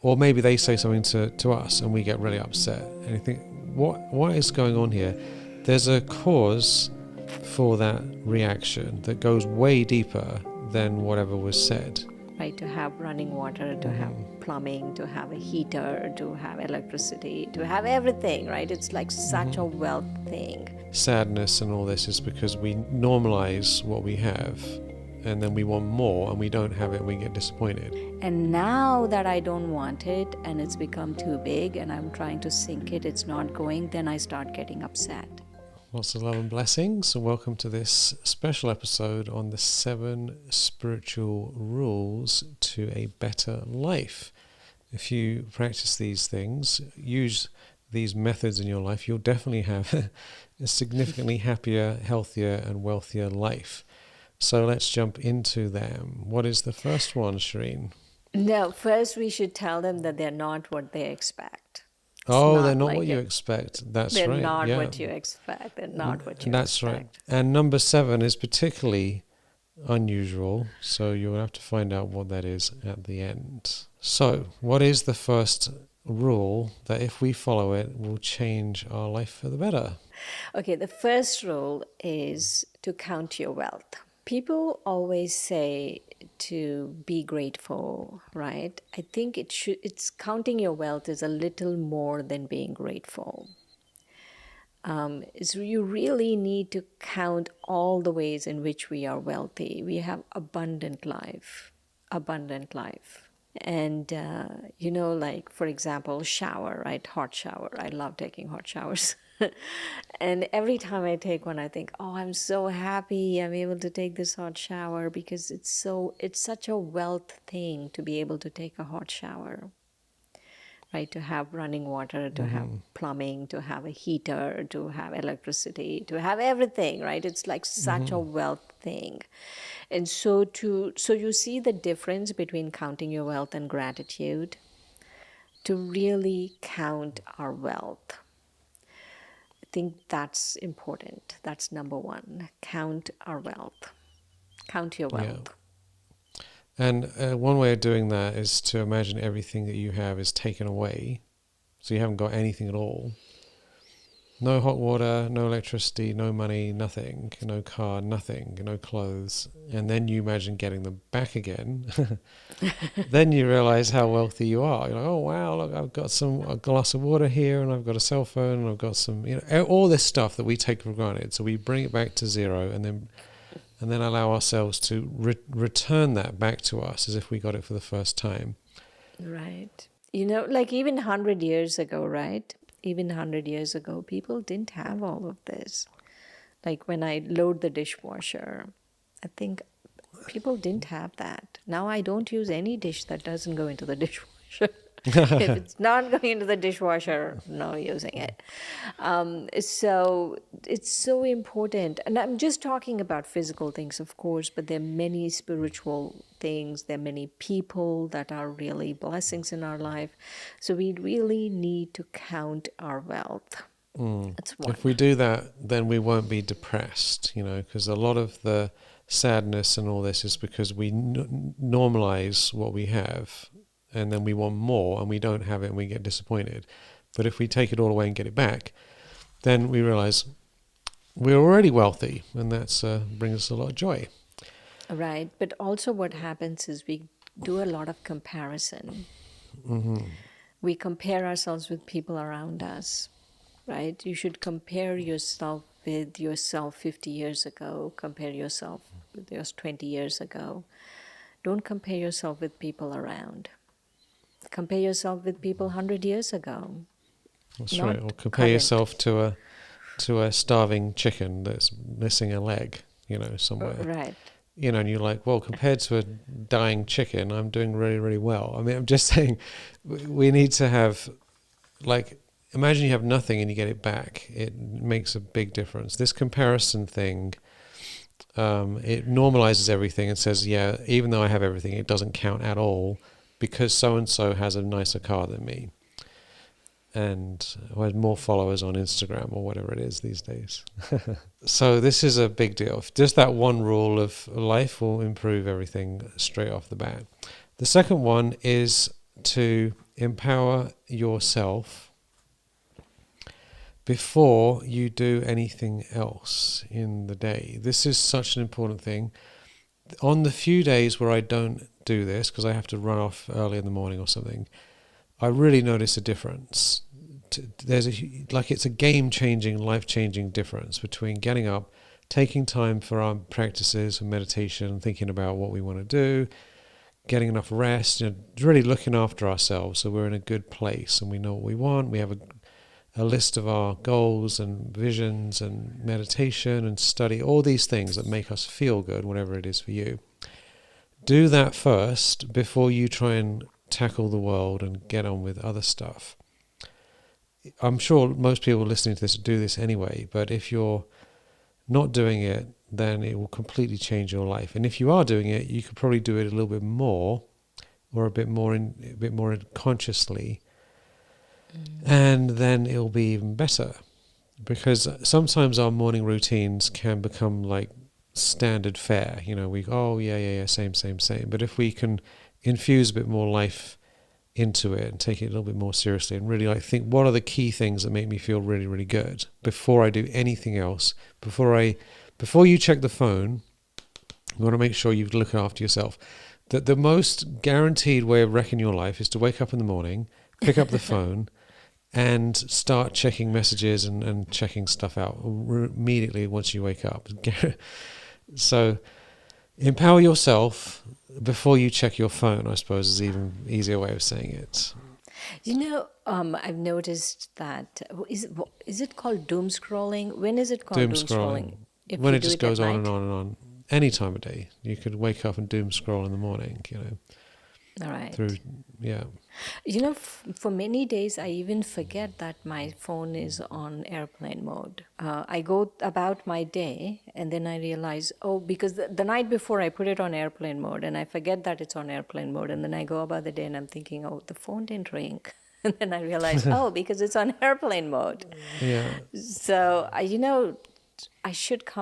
Or maybe they say something to us and we get really upset. And you think, what is going on here? There's a cause for that reaction that goes way deeper than whatever was said. Right, to have running water, to have plumbing, to have a heater, to have electricity, to have everything, right? It's like such a wealth thing. Sadness and all this is because we normalize what we have, and then we want more and we don't have it and we get disappointed. And now that I don't want it and it's become too big and I'm trying to sink it, it's not going, then I start getting upset. Lots of love and blessings, and welcome to this special episode on the 7 spiritual rules to a better life. If you practice these things, use these methods in your life, you'll definitely have a significantly happier, healthier and wealthier life. So let's jump into them. What is the first one, Shireen? No, first we should tell them that they're not what they expect. Oh, they're not what you expect. That's they're right. not Yeah. what you expect. They're not what you That's expect. right. And number 7 is particularly unusual, so you'll have to find out what that is at the end. So, what is the first rule that if we follow it will change our life for the better? Okay, the first rule is to count your wealth. People always say to be grateful, right? I think it's counting your wealth is a little more than being grateful. So you really need to count all the ways in which we are wealthy. We have abundant life. And, like, for example, shower, right? Hot shower. I love taking hot showers. And every time I take one, I think, oh, I'm so happy I'm able to take this hot shower because it's such a wealth thing to be able to take a hot shower. Right, to have running water, to have plumbing, to have a heater, to have electricity, to have everything, right? It's like such a wealth thing. And so you see the difference between counting your wealth and gratitude. To really count our wealth. I think that's important. That's number one. Count our wealth. Count your wealth. Yeah. And one way of doing that is to imagine everything that you have is taken away. So you haven't got anything at all. No hot water, no electricity, no money, nothing, no car, nothing, no clothes. And then you imagine getting them back again. Then you realize how wealthy you are. You're like, oh, wow, look, I've got a glass of water here, and I've got a cell phone, and I've got some, all this stuff that we take for granted. So we bring it back to zero, and then allow ourselves to return that back to us as if we got it for the first time. Right. Like even 100 years ago, right? Even 100 years ago, people didn't have all of this. Like when I load the dishwasher, I think people didn't have that. Now I don't use any dish that doesn't go into the dishwasher. If it's not going into the dishwasher, no using it. So it's so important. And I'm just talking about physical things, of course, but there are many spiritual things. There are many people that are really blessings in our life. So we really need to count our wealth. That's one. If we do that, then we won't be depressed, because a lot of the sadness and all this is because we normalize what we have, and then we want more and we don't have it and we get disappointed. But if we take it all away and get it back, then we realize we're already wealthy, and that's brings us a lot of joy. Right. But also what happens is we do a lot of comparison. We compare ourselves with people around us, right? You should compare yourself with yourself 50 years ago, compare yourself with yours 20 years ago. Don't compare yourself with people around. Compare yourself with people 100 years ago. That's right. Or compare yourself to a starving chicken that's missing a leg, somewhere. Right. And you're like, well, compared to a dying chicken, I'm doing really, really well. I mean, I'm just saying we need to have, like, imagine you have nothing and you get it back. It makes a big difference. This comparison thing, it normalizes everything and says, yeah, even though I have everything, it doesn't count at all because so-and-so has a nicer car than me and has more followers on Instagram or whatever it is these days. So this is a big deal. Just that one rule of life will improve everything straight off the bat. The second one is to empower yourself before you do anything else in the day. This is such an important thing. On the few days where I don't do this, because I have to run off early in the morning or something, I really notice a difference. It's a game-changing, life-changing difference between getting up, taking time for our practices and meditation, thinking about what we want to do, getting enough rest, really looking after ourselves so we're in a good place and we know what we want. We have a list of our goals and visions and meditation and study, all these things that make us feel good, whatever it is for you. Do that first before you try and tackle the world and get on with other stuff. I'm sure most people listening to this do this anyway, but if you're not doing it, then it will completely change your life. And if you are doing it, you could probably do it a little bit more, or a bit more consciously, and then it'll be even better. Because sometimes our morning routines can become like standard fare. Same. But if we can infuse a bit more life into it and take it a little bit more seriously and really think, what are the key things that make me feel really, really good before I do anything else? Before you check the phone, you want to make sure you look after yourself. The most guaranteed way of wrecking your life is to wake up in the morning, pick up the phone, and start checking messages and checking stuff out immediately once you wake up. So empower yourself before you check your phone, I suppose, is even easier way of saying it. I've noticed that, is it called doom scrolling? When is it called doom scrolling? If When you it do just it goes at on night? and on and on, any time of day. You could wake up and doom scroll in the morning, All right. through, yeah. For many days, I even forget that my phone is on airplane mode. I go about my day and then I realize, because the night before I put it on airplane mode and I forget that it's on airplane mode. And then I go about the day and I'm thinking, the phone didn't ring. And then I realize, because it's on airplane mode. Yeah. So,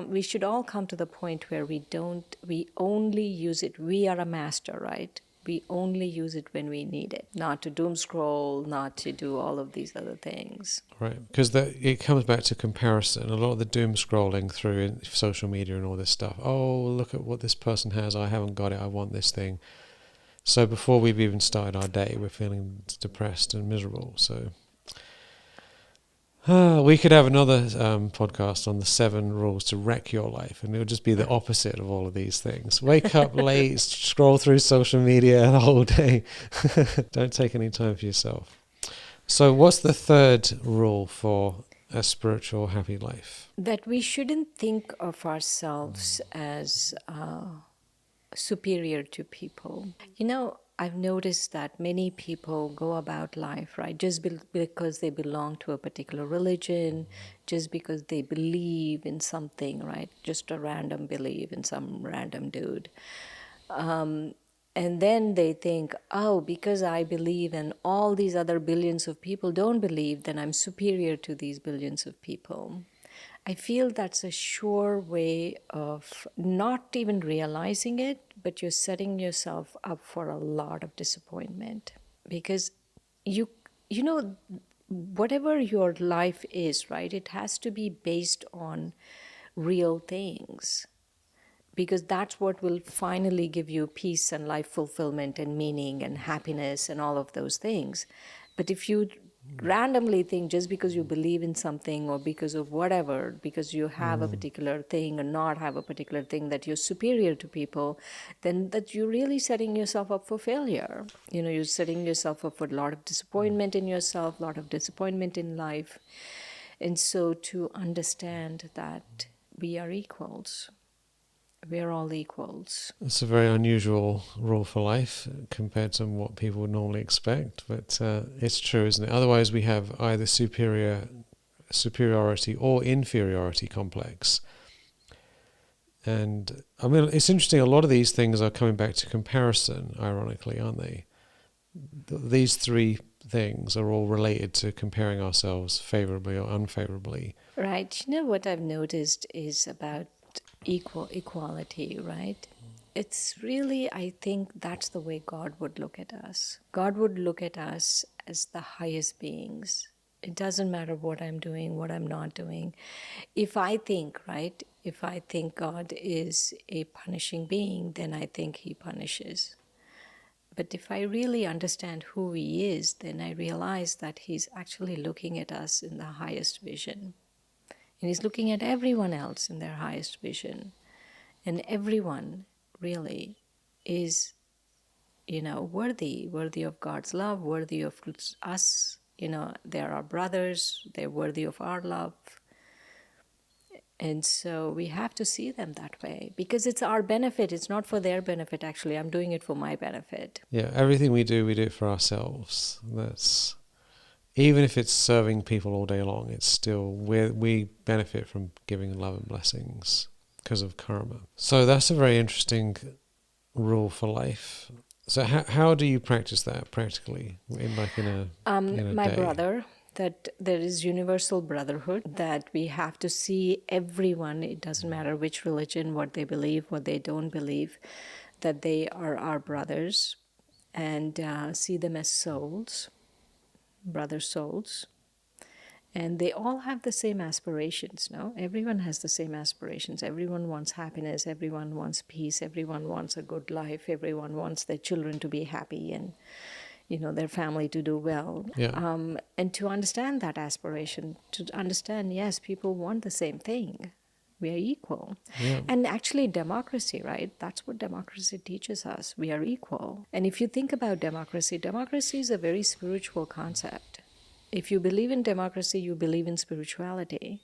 we should all come to the point where we only use it. We are a master, right? We only use it when we need it, not to doom scroll, not to do all of these other things. Right, because it comes back to comparison. A lot of the doom scrolling through in social media and all this stuff. Oh, look at what this person has. I haven't got it. I want this thing. So before we've even started our day, we're feeling depressed and miserable. So we could have another podcast on the 7 rules to wreck your life, and it would just be the opposite of all of these things. Wake up late, scroll through social media the whole day. Don't take any time for yourself. So what's the third rule for a spiritual, happy life? That we shouldn't think of ourselves as superior to people. I've noticed that many people go about life, right, just because they belong to a particular religion, just because they believe in something, right, just a random belief in some random dude. And then they think, because I believe and all these other billions of people don't believe, then I'm superior to these billions of people. I feel that's a sure way of not even realizing it, but you're setting yourself up for a lot of disappointment. Because you know, whatever your life is, right, it has to be based on real things. Because that's what will finally give you peace and life fulfillment and meaning and happiness and all of those things. But if you randomly think just because you believe in something or because of whatever, because you have a particular thing or not have a particular thing, that you're superior to people, then that you're really setting yourself up for failure. You're setting yourself up for a lot of disappointment in yourself, a lot of disappointment in life. And so to understand that we are equals. We're all equals. It's a very unusual rule for life compared to what people would normally expect, but it's true, isn't it? Otherwise, we have either superiority or inferiority complex. And I mean, it's interesting. A lot of these things are coming back to comparison, ironically, aren't they? These 3 things are all related to comparing ourselves favorably or unfavorably. Right. What I've noticed is about equality, right? It's really, I think that's the way God would look at us. God would look at us as the highest beings. It doesn't matter what I'm doing, what I'm not doing. If I think, right, if I think God is a punishing being, then I think He punishes. But if I really understand who He is, then I realize that He's actually looking at us in the highest vision. And He's looking at everyone else in their highest vision. And everyone really is, worthy of God's love, worthy of us. They're our brothers, they're worthy of our love. And so we have to see them that way because it's our benefit. It's not for their benefit, actually. I'm doing it for my benefit. Yeah, everything we do it for ourselves. That's even if it's serving people all day long, it's still we benefit from giving love and blessings because of karma. So that's a very interesting rule for life. So how do you practice that practically in a My day? brother, that there is universal brotherhood, that we have to see everyone, it doesn't matter which religion, what they believe, what they don't believe, that they are our brothers, and see them as souls, brother souls. And they all have the same aspirations, no? Everyone has the same aspirations. Everyone wants happiness, everyone wants peace, everyone wants a good life, everyone wants their children to be happy and their family to do well. Yeah. And to understand that aspiration, to understand, yes, people want the same thing. We are equal. Yeah. And actually, democracy, right? That's what democracy teaches us. We are equal. And if you think about democracy, democracy is a very spiritual concept. If you believe in democracy, you believe in spirituality.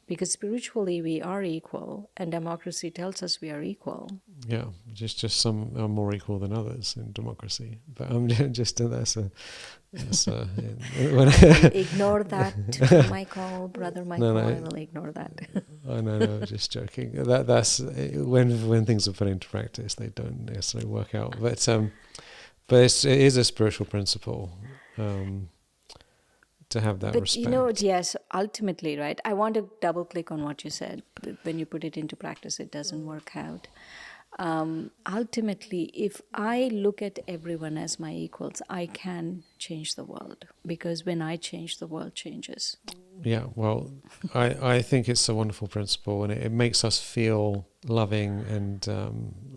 Because spiritually, we are equal, and democracy tells us we are equal. Yeah, just some are more equal than others in democracy, but I'm just when Ignore that, Michael, brother Michael. no, I will ignore that. I know, no, just joking. That's when things are put into practice, they don't necessarily work out. But it is a spiritual principle to have that But respect. yes, ultimately, right? I want to double click on what you said. When you put it into practice, it doesn't work out. Ultimately, if I look at everyone as my equals, I can change the world, because when I change, the world changes. Yeah, well, I think it's a wonderful principle, and it makes us feel loving and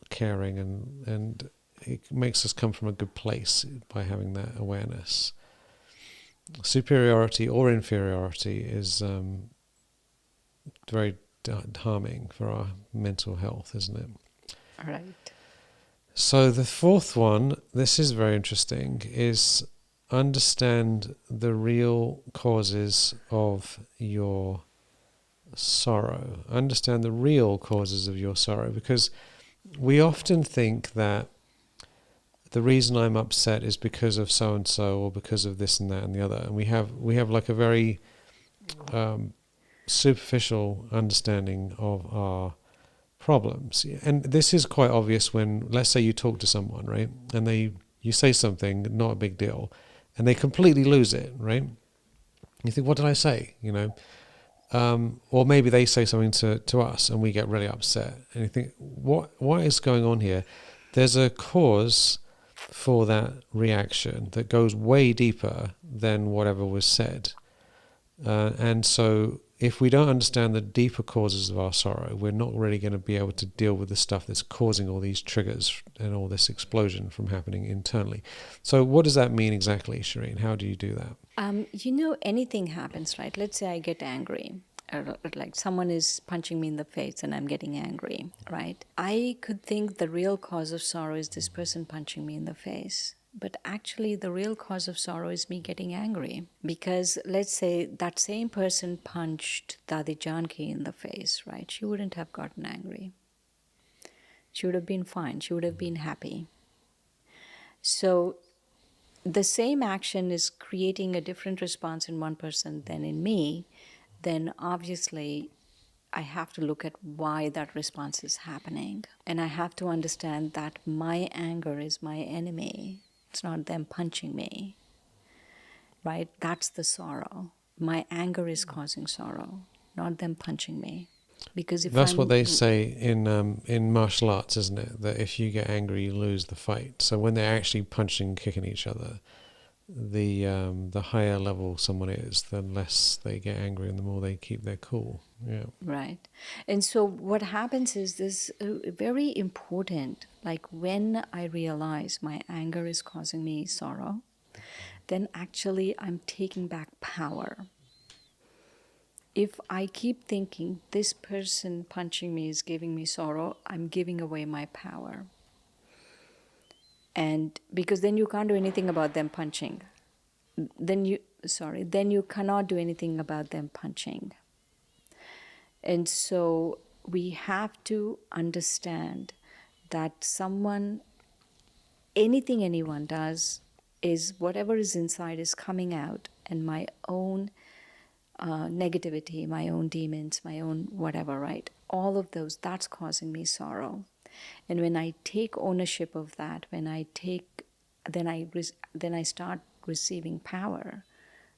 caring, and it makes us come from a good place by having that awareness. Superiority or inferiority is very harming for our mental health, isn't it? Right. So the fourth one, this is very interesting, is understand the real causes of your sorrow. Understand the real causes of your sorrow, because we often think that the reason I'm upset is because of so and so, or because of this and that and the other, and we have like a very superficial understanding of our problems. And this is quite obvious when, let's say, you talk to someone, right, and you say something, not a big deal, and they completely lose it, right? You think, what did I say? Or maybe they say something to us and we get really upset, and you think, what is going on here? There's a cause for that reaction that goes way deeper than whatever was said. And so if we don't understand the deeper causes of our sorrow, we're not really going to be able to deal with the stuff that's causing all these triggers and all this explosion from happening internally. So what does that mean exactly, Shireen? How do you do that? Anything happens, right? Let's say I get angry, or like someone is punching me in the face and I'm getting angry, right? I could think the real cause of sorrow is this person punching me in the face. But actually, the real cause of sorrow is me getting angry. Because let's say that same person punched Dadi Janki in the face, right? She wouldn't have gotten angry. She would have been fine. She would have been happy. So the same action is creating a different response in one person than in me, then obviously I have to look at why that response is happening. And I have to understand that my anger is my enemy. It's not them punching me, right? That's the sorrow. My anger is causing sorrow, not them punching me. Because if That's what I'm they say in martial arts, isn't it? That if you get angry, you lose the fight. So when they're actually punching and kicking each other, the higher level someone is, the less they get angry and the more they keep their cool. Yeah. right, and so what happens is this very important. Like when I realize my anger is causing me sorrow, then actually I'm taking back power. If I keep thinking this person punching me is giving me sorrow, I'm giving away my power. And because then you can't do anything about them punching. Then you cannot do anything about them punching. And so we have to understand that anything anyone does is whatever is inside is coming out, and my own negativity, my own demons, my own whatever, right? All of those, that's causing me sorrow. And when I take ownership of that, then I start receiving power.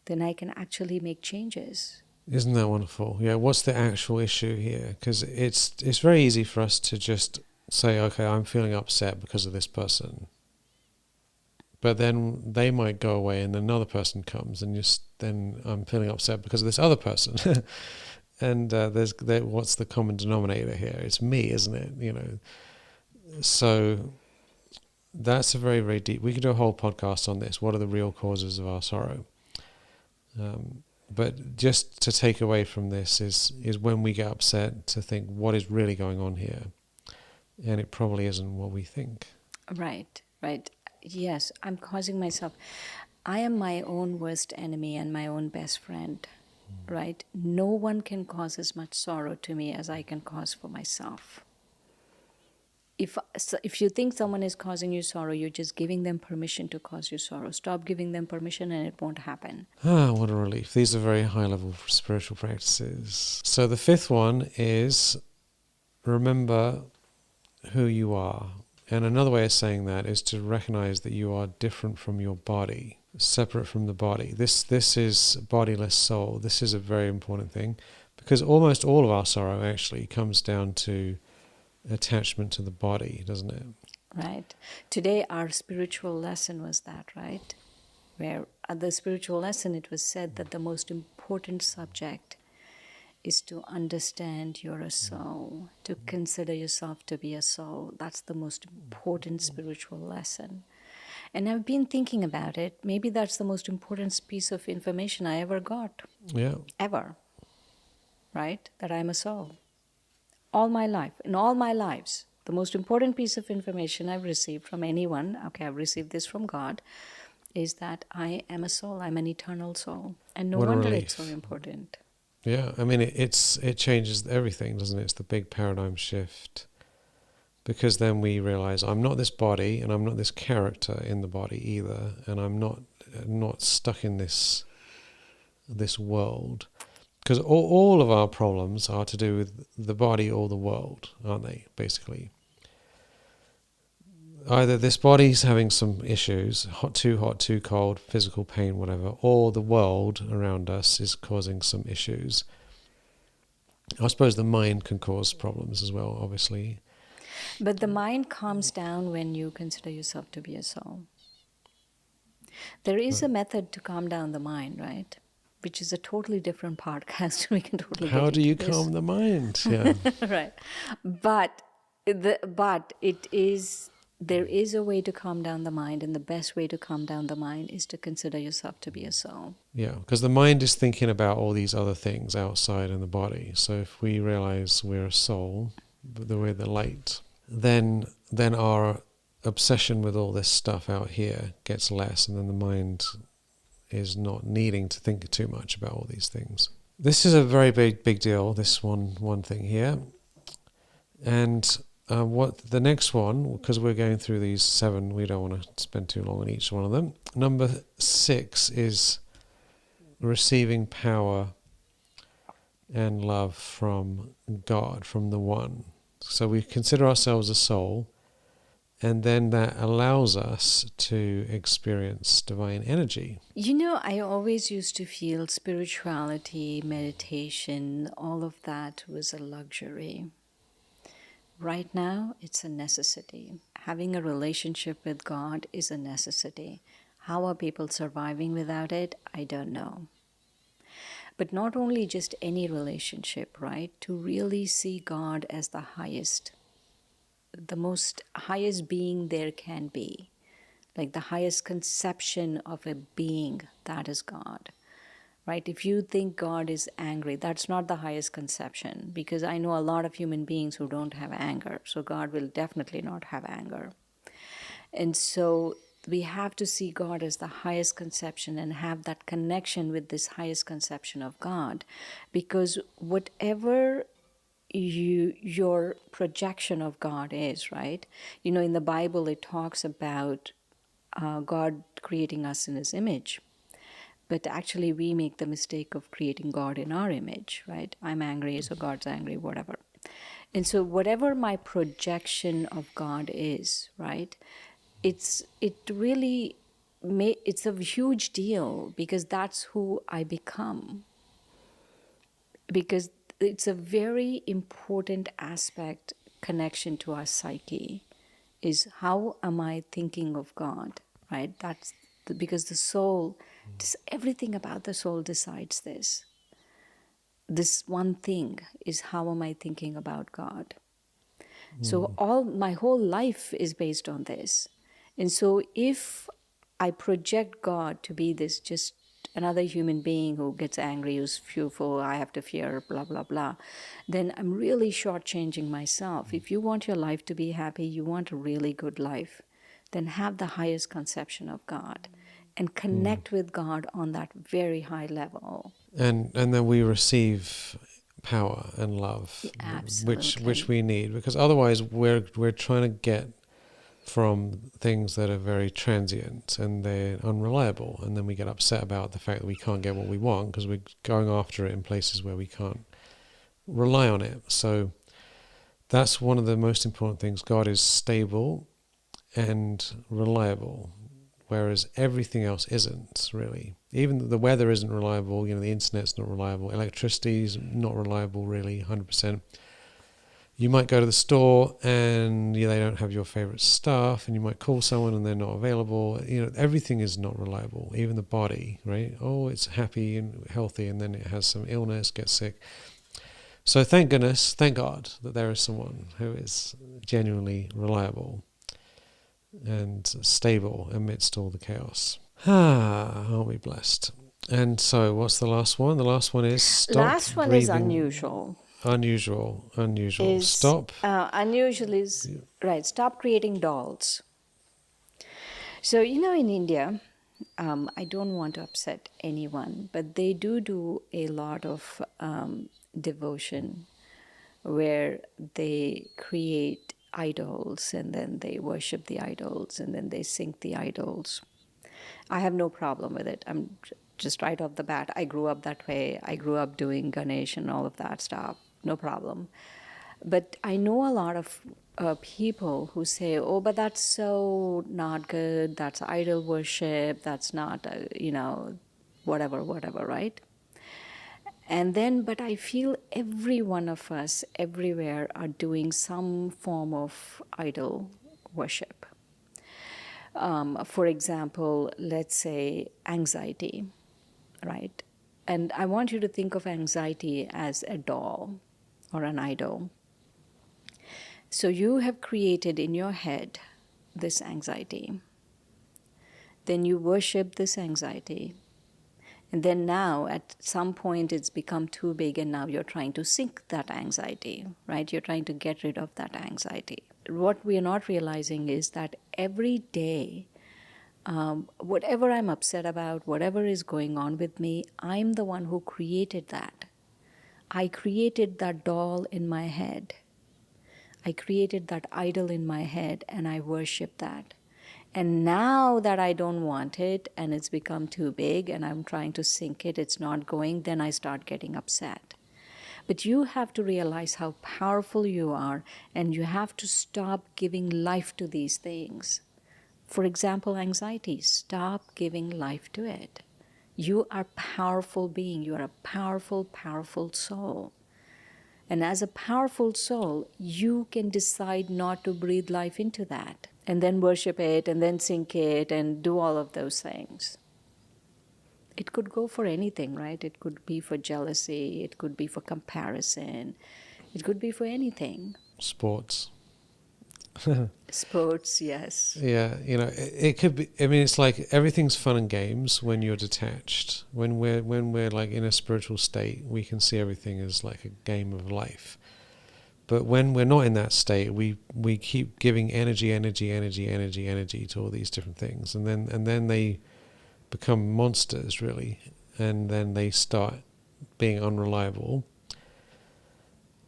Then I can actually make changes. Isn't that wonderful? Yeah. What's the actual issue here? Because it's very easy for us to just say, okay, I'm feeling upset because of this person. But then they might go away and another person comes and then I'm feeling upset because of this other person. And what's the common denominator here? It's me, isn't it? So that's a very, very deep. We could do a whole podcast on this. What are the real causes of our sorrow? But just to take away from this is when we get upset to think what is really going on here, and it probably isn't what we think. Right, right. Yes, I'm causing myself. I am my own worst enemy and my own best friend, right? No one can cause as much sorrow to me as I can cause for myself. If you think someone is causing you sorrow, you're just giving them permission to cause you sorrow. Stop giving them permission and it won't happen. What a relief. These are very high level spiritual practices. So the fifth one is remember who you are. And another way of saying that is to recognize that you are different from your body, separate from the body. This is bodiless soul. This is a very important thing because almost all of our sorrow actually comes down to attachment to the body, doesn't it? Right. Today, our spiritual lesson was that, right? Where at the spiritual lesson, it was said that the most important subject is to understand you're a soul, to consider yourself to be a soul. That's the most important spiritual lesson. And I've been thinking about it. Maybe that's the most important piece of information I ever got. Yeah. Ever. Right? That I'm a soul. All my life, in all my lives, the most important piece of information I've received from anyone, okay, I've received this from God, is that I am a soul. I'm an eternal soul. And no What a wonder relief. it's so important. Yeah, I mean, it changes everything, doesn't it? It's the big paradigm shift. Because then we realize I'm not this body and I'm not this character in the body either, and I'm not stuck in this world. Because all of our problems are to do with the body or the world, aren't they, basically? Either this body's having some issues, hot, too cold, physical pain, whatever, or the world around us is causing some issues. I suppose the mind can cause problems as well, obviously. But the mind calms down when you consider yourself to be a soul. There is a method to calm down the mind, right? Which is a totally different podcast. We can totally get How do into you this. calm the mind? Yeah. Right. But there is a way to calm down the mind, and the best way to calm down the mind is to consider yourself to be a soul. Yeah, because the mind is thinking about all these other things outside in the body. So if we realize we're a soul, we're the light, then our obsession with all this stuff out here gets less, and then the mind is not needing to think too much about all these things. This is a very big deal, this one thing here. And what the next one, because we're going through these 7, we don't want to spend too long on each one of them. Number 6 is receiving power and love from God, from the One. So we consider ourselves a soul, And then that allows us to experience divine energy. You know, I always used to feel spirituality, meditation, all of that was a luxury. Right now, it's a necessity. Having a relationship with God is a necessity. How are people surviving without it? I don't know. But not only just any relationship, right? To really see God as the highest, the most highest being there can be, like the highest conception of a being, that is God. Right? If you think God is angry, that's not the highest conception, because I know a lot of human beings who don't have anger. So God will definitely not have anger. And so we have to see God as the highest conception and have that connection with this highest conception of God, because whatever your projection of God is, right? You know, in the Bible, it talks about God creating us in His image. But actually, we make the mistake of creating God in our image, right? I'm angry, so God's angry, whatever. And so, whatever my projection of God is, right? It's a huge deal, because that's who I become. Because it's a very important aspect, connection to our psyche, is how am I thinking of God, right? Because the soul, everything about the soul decides this. This one thing is, how am I thinking about God? So my whole life is based on this. And so if I project God to be this just another human being who gets angry, who's fearful, I have to fear, blah, blah, blah, then I'm really shortchanging myself. If you want your life to be happy, you want a really good life, then have the highest conception of God and connect with God on that very high level. And then we receive power and love, which Absolutely. we need, because otherwise we're trying to get from things that are very transient and they're unreliable, and then we get upset about the fact that we can't get what we want because we're going after it in places where we can't rely on it. So that's one of the most important things. God is stable and reliable, whereas everything else isn't really. Even the weather isn't reliable. You know, the internet's not reliable. Electricity's not reliable, really, 100%. You might go to the store and they don't have your favorite stuff, and you might call someone and they're not available. You know, everything is not reliable. Even the body, right? Oh, it's happy and healthy, and then it has some illness, gets sick. So thank goodness, thank God that there is someone who is genuinely reliable and stable amidst all the chaos. Aren't we blessed? And so, what's the last one? The last one is stop Last one is breathing. unusual. Unusual. Stop. Unusual is, right, stop creating dolls. So, you know, in India, I don't want to upset anyone, but they do a lot of devotion, where they create idols and then they worship the idols and then they sink the idols. I have no problem with it. I'm just right off the bat. I grew up that way. I grew up doing Ganesh and all of that stuff. No problem. But I know a lot of people who say, oh, but that's so not good. That's idol worship. That's not, whatever, right? And then, but I feel every one of us, everywhere, are doing some form of idol worship. For example, let's say anxiety, right? And I want you to think of anxiety as a doll or an idol. So you have created in your head this anxiety. Then you worship this anxiety. And then now, at some point, it's become too big, and now you're trying to sink that anxiety, right? You're trying to get rid of that anxiety. What we are not realizing is that every day, whatever I'm upset about, whatever is going on with me, I'm the one who created that. I created that doll in my head. I created that idol in my head, and I worship that. And now that I don't want it and it's become too big and I'm trying to sink it, it's not going, then I start getting upset. But you have to realize how powerful you are, and you have to stop giving life to these things. For example, anxiety, stop giving life to it. You are a powerful being. You are a powerful, powerful soul. And as a powerful soul, you can decide not to breathe life into that and then worship it and then sink it and do all of those things. It could go for anything, right? It could be for jealousy, it could be for comparison, it could be for anything. Sports. Sports, yes. Yeah, it could be. I mean, it's like everything's fun and games when you're detached. When we're like in a spiritual state, we can see everything as like a game of life. But when we're not in that state, we keep giving energy to all these different things, and then they become monsters, really, and then they start being unreliable.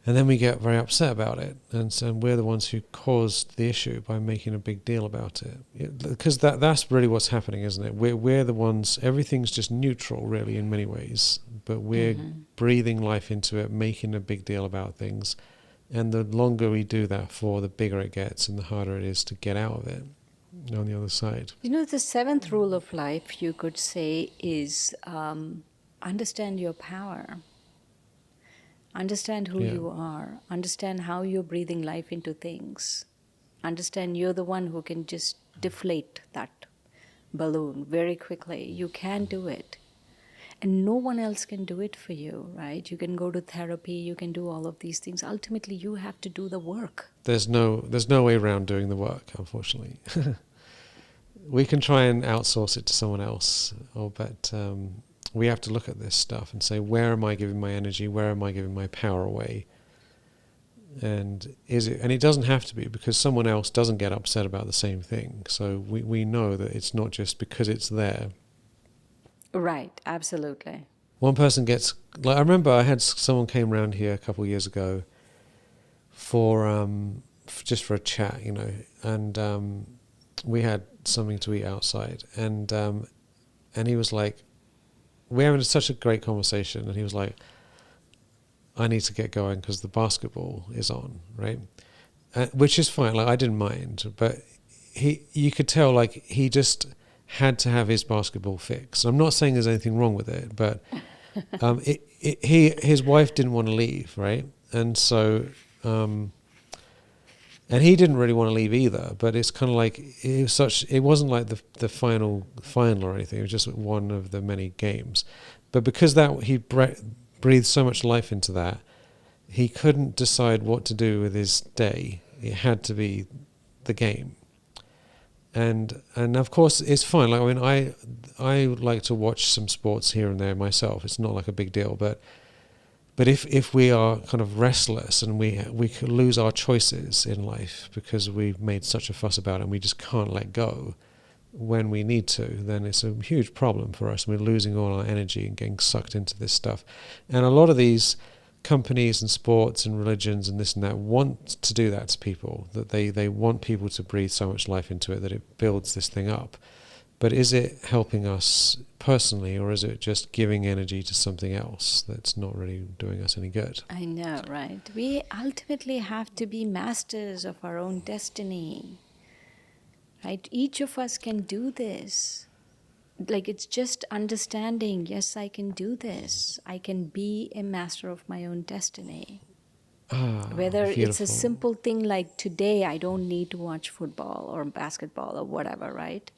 And then we get very upset about it, and so we're the ones who caused the issue by making a big deal about it. Because that's really what's happening, isn't it? We're the ones. Everything's just neutral, really, in many ways. But we're breathing life into it, making a big deal about things, and the longer we do that for, the bigger it gets, and the harder it is to get out of it on the other side. The seventh rule of life, you could say, is understand your power. Understand who you are. Understand how you're breathing life into things. Understand you're the one who can just deflate that balloon very quickly. You can do it. And no one else can do it for you, right? You can go to therapy, you can do all of these things. Ultimately, you have to do the work. There's no way around doing the work, unfortunately. We can try and outsource it to someone else, but we have to look at this stuff and say, where am I giving my energy? Where am I giving my power away? And it doesn't have to be, because someone else doesn't get upset about the same thing. So we know that it's not just because it's there. Right, absolutely. One person gets, like, I remember I had someone came around here a couple of years ago for just for a chat, and we had something to eat outside, and he was like, we're having such a great conversation, and he was like, I need to get going because the basketball is on, right? Which is fine, like I didn't mind, but you could tell like he just had to have his basketball fix. I'm not saying there's anything wrong with it, but his wife didn't want to leave, right? And so and he didn't really want to leave either, but it's kind of like it wasn't like the final or anything. It was just one of the many games. But because that he breathed so much life into that, he couldn't decide what to do with his day. It had to be the game. And of course it's fine. Like, I mean, I like to watch some sports here and there myself. It's not like a big deal, but if we are kind of restless and we could lose our choices in life because we've made such a fuss about it and we just can't let go when we need to, then it's a huge problem for us. We're losing all our energy and getting sucked into this stuff. And a lot of these companies and sports and religions and this and that want to do that to people, that they want people to breathe so much life into it that it builds this thing up. But is it helping us personally, or is it just giving energy to something else that's not really doing us any good? I know, right? We ultimately have to be masters of our own destiny, right? Each of us can do this. Like, it's just understanding, yes, I can do this. I can be a master of my own destiny. Whether Beautiful. it's a simple thing like today, I don't need to watch football or basketball or whatever, right?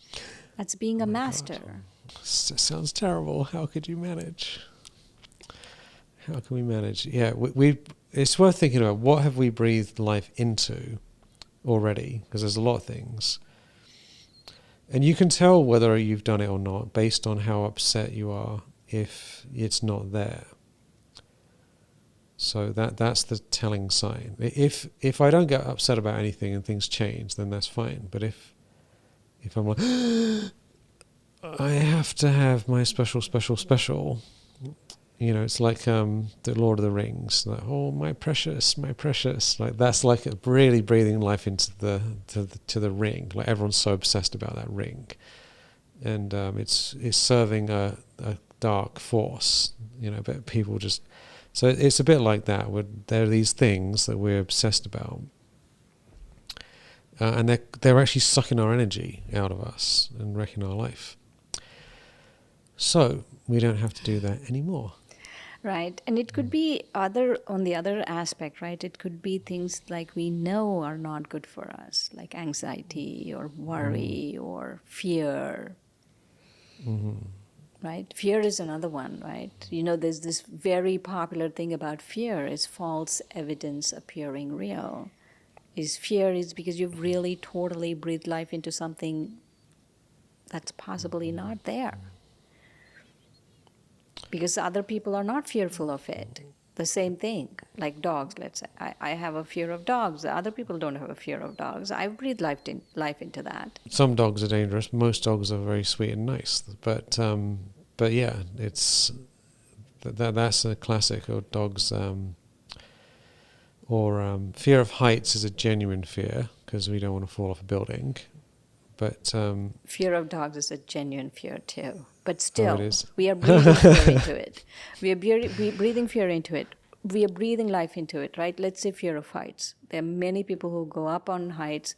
That's being a master. God. Sounds terrible. How could you manage? How can we manage? Yeah, it's worth thinking about, what have we breathed life into already? Because there's a lot of things. And you can tell whether you've done it or not based on how upset you are if it's not there. So that's the telling sign. If I don't get upset about anything and things change, then that's fine. But if I'm like, I have to have my special, it's like the Lord of the Rings. Like, oh, my precious. Like, that's like really breathing life into the ring. Like, everyone's so obsessed about that ring, and it's serving a dark force. But people just So it's a bit like that. There are these things that we're obsessed about, and they're actually sucking our energy out of us and wrecking our life. So we don't have to do that anymore. Right. And it could be on the other aspect, right? It could be things like we know are not good for us, like anxiety or worry or fear, right? Fear is another one, right? There's this very popular thing about fear is false evidence appearing real. Fear is because you've really totally breathed life into something that's possibly not there. Because other people are not fearful of it. The same thing, like dogs, let's say. I have a fear of dogs. Other people don't have a fear of dogs. I've breathed life into that. Some dogs are dangerous. Most dogs are very sweet and nice. But yeah, it's that's a classic. Or dogs, fear of heights is a genuine fear because we don't want to fall off a building. But Fear of dogs is a genuine fear too. But it still, is. we are breathing fear into it. We are breathing fear into it. We are breathing life into it, right? Let's say fear of heights. There are many people who go up on heights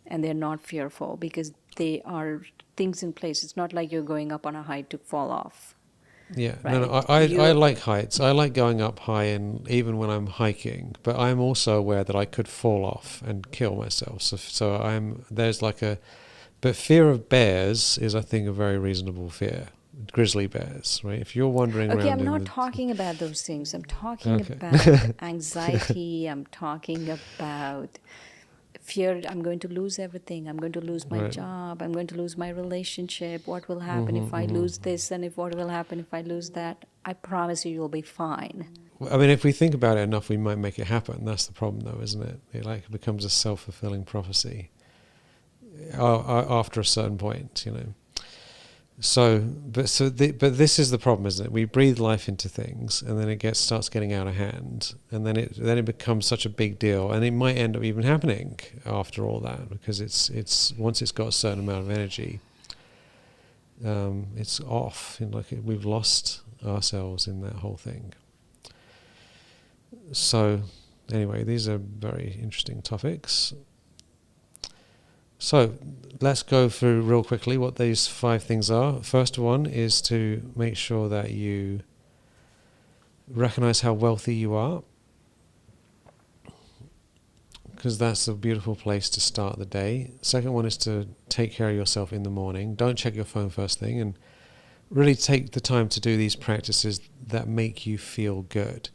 and they're not fearful because they are things in place. It's not like you're going up on a height to fall off. Yeah, no, Right. I like heights. I like going up high, and even when I'm hiking. But I'm also aware that I could fall off and kill myself. So there's like a. But fear of bears is, I think, a very reasonable fear. Grizzly bears, right? If you're wandering Okay, around I'm in not the. talking about those things. I'm talking Okay. about anxiety. I'm talking about fear. I'm going to lose everything. I'm going to lose my Right. job. I'm going to lose my relationship. What will happen if I lose this? And what will happen if I lose that? I promise you'll be fine. I mean, if we think about it enough, we might make it happen. That's the problem, though, isn't it? It becomes a self-fulfilling prophecy after a certain point, But this is the problem, isn't it? We breathe life into things, and then it starts getting out of hand, and then it becomes such a big deal, and it might end up even happening after all that because it's once it's got a certain amount of energy, it's off. We've lost ourselves in that whole thing. So, anyway, these are very interesting topics. So let's go through real quickly what these 5 things are. First one is to make sure that you recognize how wealthy you are, because that's a beautiful place to start the day. Second one is to take care of yourself in the morning. Don't check your phone first thing, and really take the time to do these practices that make you feel good.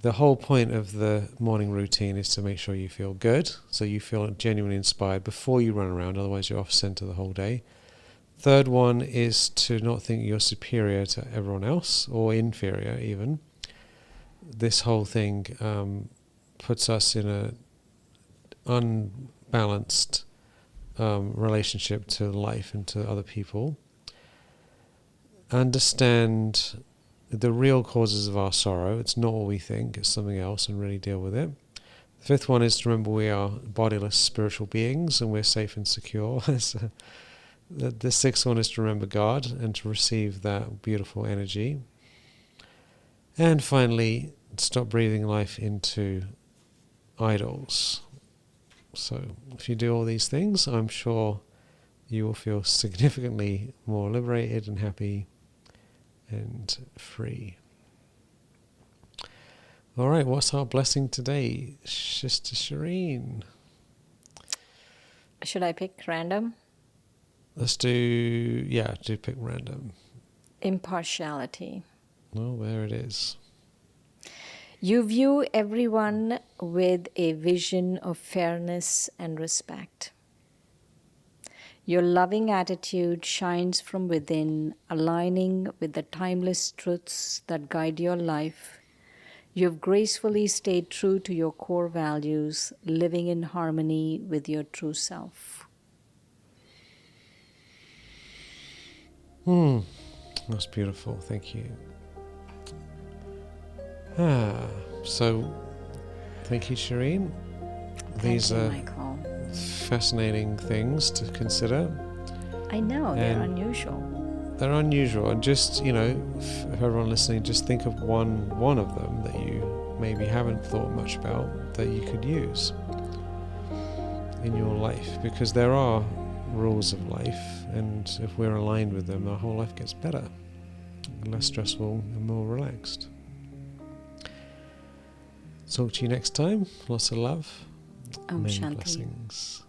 The whole point of the morning routine is to make sure you feel good, so you feel genuinely inspired before you run around, otherwise you're off center the whole day. Third one is to not think you're superior to everyone else, or inferior even. This whole thing puts us in an unbalanced relationship to life and to other people. Understand the real causes of our sorrow. It's not what we think, it's something else, and really deal with it. The fifth one is to remember we are bodiless spiritual beings and we're safe and secure. The sixth one is to remember God and to receive that beautiful energy. And finally, stop breathing life into idols. So if you do all these things, I'm sure you will feel significantly more liberated and happy and free. All right, what's our blessing today, Sister Shireen? Should I pick random? Let's do pick random. Impartiality. Well, there it is. You view everyone with a vision of fairness and respect. Your loving attitude shines from within, aligning with the timeless truths that guide your life. You have gracefully stayed true to your core values, living in harmony with your true self. That's beautiful. Thank you. So thank you, Shireen. These Thank you, are Michael. fascinating things to consider. I know, they're unusual. they're unusual, and just, you know, if everyone listening, just think of one of them that you maybe haven't thought much about that you could use in your life, because there are rules of life, and if we're aligned with them, our whole life gets better, less stressful and more relaxed. Talk to you next time. Lots of love. Om Many Shanti. blessings.